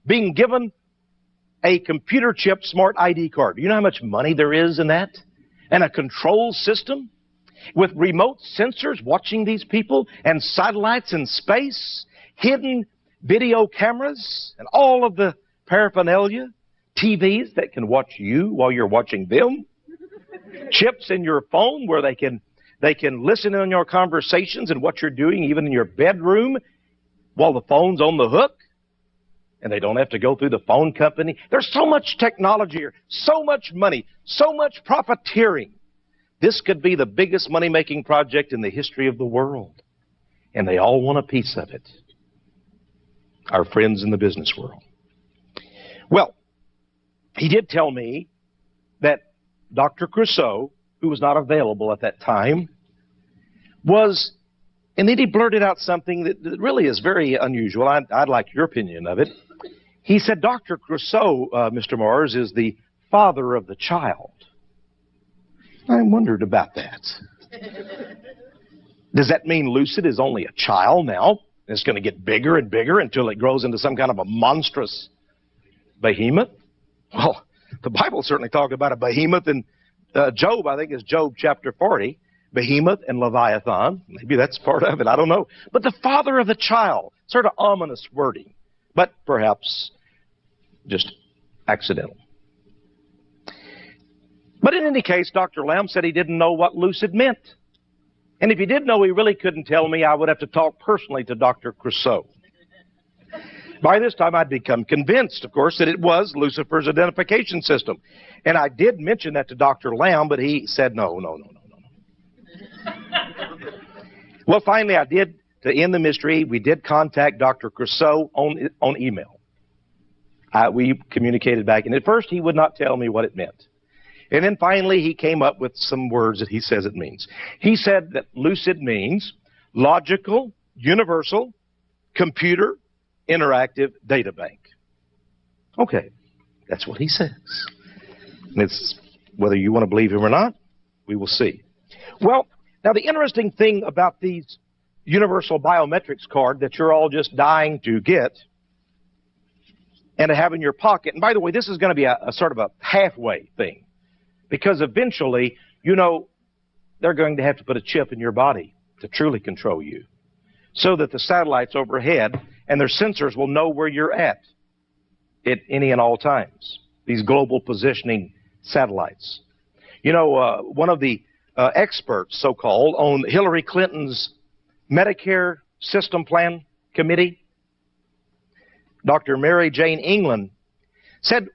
being given a computer chip smart ID card. Do you know how much money there is in that? And a control system with remote sensors watching these people and satellites in space, hidden video cameras and all of the paraphernalia, TVs that can watch you while you're watching them, chips in your phone where they can listen in on your conversations and what you're doing even in your bedroom while the phone's on the hook. And they don't have to go through the phone company. There's so much technology here, so much money, so much profiteering. This could be the biggest money-making project in the history of the world. And they all want a piece of it. Our friends in the business world. Well, he did tell me that Dr. Crusoe, who was not available at that time, was, and then he blurted out something that really is very unusual. I'd like your opinion of it. He said, Dr. Crusoe, Mr. Mars, is the father of the child. I wondered about that. Does that mean Lucid is only a child now? It's going to get bigger and bigger until it grows into some kind of a monstrous behemoth? Well, the Bible certainly talked about a behemoth in Job. I think it's Job chapter 40. Behemoth and Leviathan. Maybe that's part of it. I don't know. But the father of the child. Sort of ominous wording. But perhaps just accidental. But in any case, Dr. Lamb said he didn't know what Lucid meant. And if he did know, he really couldn't tell me. I would have to talk personally to Dr. Crusoe. By this time, I'd become convinced, of course, that it was Lucifer's identification system. And I did mention that to Dr. Lamb, but he said, no. Well, finally, I did, to end the mystery, we did contact Dr. Crusoe on email. We communicated back, and at first he would not tell me what it meant. And then finally he came up with some words that he says it means. He said that Lucid means logical, universal, computer, interactive data bank. Okay, that's what he says. And it's, whether you want to believe him or not, we will see. Well, now the interesting thing about these Universal Biometrics Card that you're all just dying to get and to have in your pocket, and by the way, this is going to be a sort of a halfway thing, because eventually, you know, they're going to have to put a chip in your body to truly control you, so that the satellites overhead and their sensors will know where you're at any and all times. These global positioning satellites. You know, one of the experts, so-called, on Hillary Clinton's Medicare System Plan Committee, Dr. Mary Jane England, said,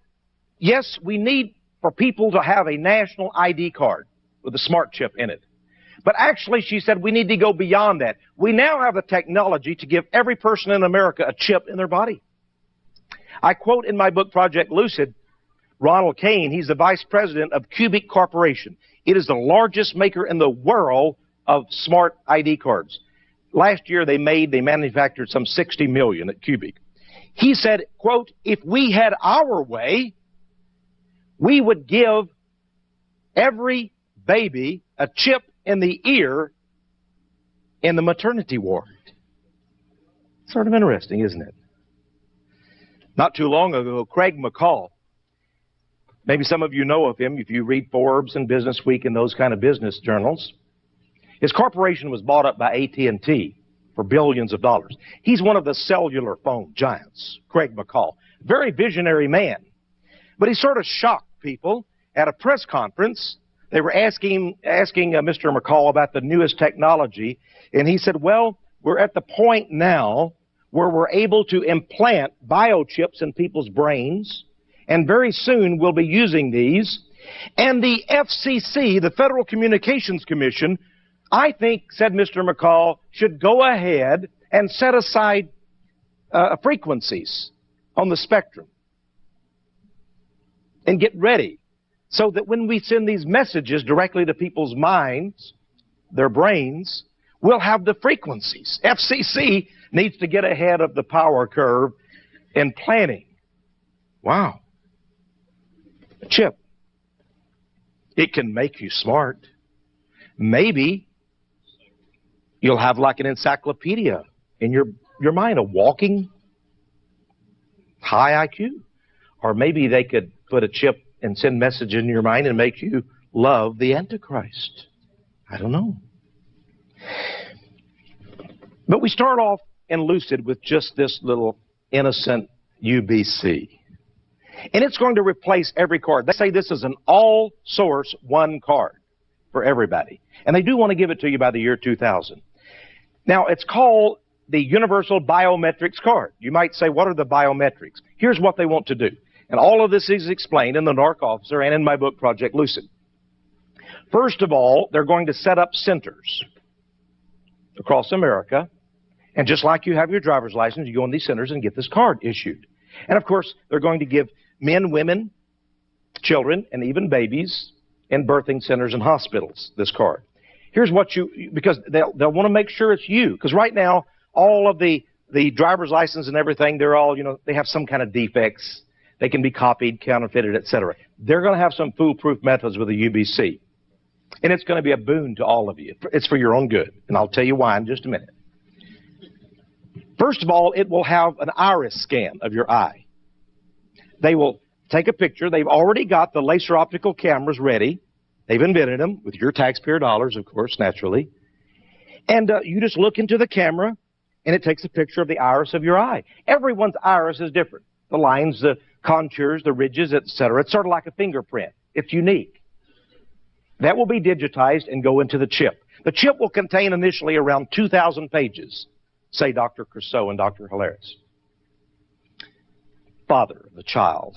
yes, we need for people to have a national ID card with a smart chip in it. But actually, she said, we need to go beyond that. We now have the technology to give every person in America a chip in their body. I quote in my book, Project Lucid, Ronald Kane. He's the vice president of Cubic Corporation. It is the largest maker in the world of smart ID cards. Last year, they manufactured some 60 million at Cubic. He said, quote, if we had our way, we would give every baby a chip in the ear in the maternity ward. Sort of interesting, isn't it? Not too long ago, Craig McCall, maybe some of you know of him if you read Forbes and Business Week and those kind of business journals. His corporation was bought up by AT&T for billions of dollars. He's one of the cellular phone giants, Craig McCall. Very visionary man. But he sort of shocked people at a press conference. They were asking Mr. McCall about the newest technology, and he said, well, we're at the point now where we're able to implant biochips in people's brains, and very soon we'll be using these. And the FCC, the Federal Communications Commission, I think, said Mr. McCall, should go ahead and set aside frequencies on the spectrum and get ready so that when we send these messages directly to people's minds, their brains, we'll have the frequencies. FCC needs to get ahead of the power curve in planning. Wow. A chip. It can make you smart. Maybe you'll have like an encyclopedia in your mind, a walking high IQ. Or maybe they could put a chip and send message in your mind and make you love the Antichrist. I don't know. But we start off in Lucid with just this little innocent UBC. And it's going to replace every card. They say this is an all-source one card for everybody. And they do want to give it to you by the year 2000. Now, it's called the Universal Biometrics Card. You might say, what are the biometrics? Here's what they want to do. And all of this is explained in the Narc Officer and in my book, Project Lucid. First of all, they're going to set up centers across America. And just like you have your driver's license, you go in these centers and get this card issued. And of course, they're going to give men, women, children, and even babies in birthing centers and hospitals this card. Here's what because they'll want to make sure it's you. Because right now, all of the driver's license and everything, they're all, they have some kind of defects. They can be copied, counterfeited, etc. They're going to have some foolproof methods with the UBC. And it's going to be a boon to all of you. It's for your own good. And I'll tell you why in just a minute. First of all, it will have an iris scan of your eye. They will take a picture. They've already got the laser optical cameras ready. They've invented them with your taxpayer dollars, of course, naturally. And you just look into the camera, and it takes a picture of the iris of your eye. Everyone's iris is different. The lines, the contours, the ridges, etc. It's sort of like a fingerprint. It's unique. That will be digitized and go into the chip. The chip will contain initially around 2,000 pages, say Dr. Crusoe and Dr. Hilarious. Father of the child.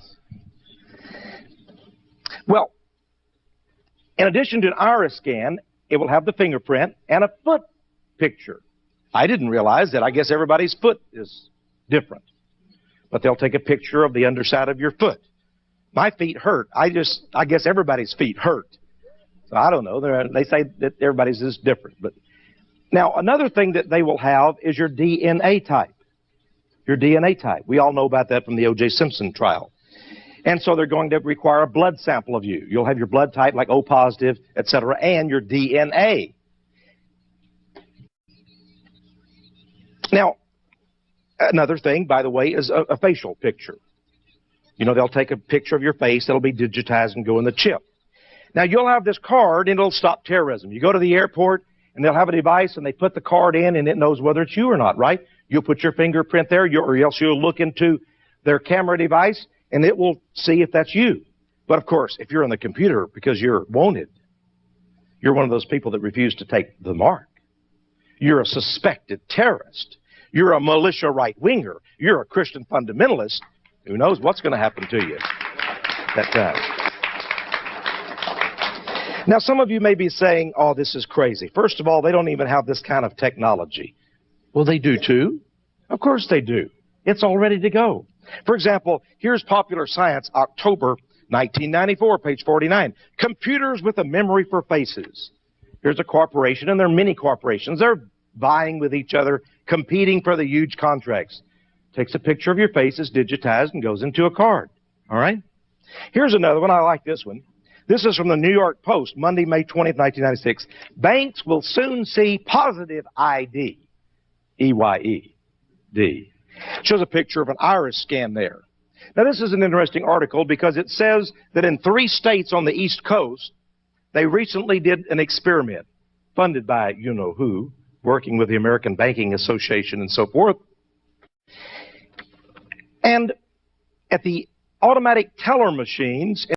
Well, in addition to an iris scan, it will have the fingerprint and a foot picture. I didn't realize that. I guess everybody's foot is different. But they'll take a picture of the underside of your foot. My feet hurt. I guess everybody's feet hurt. So I don't know. They say that everybody's is different. But now, another thing that they will have is your DNA type. Your DNA type. We all know about that from the O.J. Simpson trial. And so they're going to require a blood sample of you. You'll have your blood type like O positive, etc., and your DNA. Now, another thing, by the way, is a facial picture. They'll take a picture of your face. That'll be digitized and go in the chip. Now, you'll have this card, and it'll stop terrorism. You go to the airport, and they'll have a device, and they put the card in, and it knows whether it's you or not, right? You'll put your fingerprint there, or else you'll look into their camera device, and it will see if that's you. But, of course, if you're on the computer because you're wanted, you're one of those people that refuse to take the mark. You're a suspected terrorist. You're a militia right-winger. You're a Christian fundamentalist. Who knows what's going to happen to you that time. Now, some of you may be saying, oh, this is crazy. First of all, they don't even have this kind of technology. Well, they do too. Of course they do. It's all ready to go. For example, here's Popular Science, October 1994, page 49. Computers with a memory for faces. Here's a corporation, and there are many corporations. They're vying with each other, competing for the huge contracts. Takes a picture of your face, is digitized, and goes into a card. All right? Here's another one. I like this one. This is from the New York Post, Monday, May 20th, 1996. Banks will soon see positive ID. E-Y-E-D. Shows a picture of an iris scan there. Now, this is an interesting article because it says that in 3 states on the East Coast, they recently did an experiment funded by you-know-who, working with the American Banking Association and so forth. And at the automatic teller machines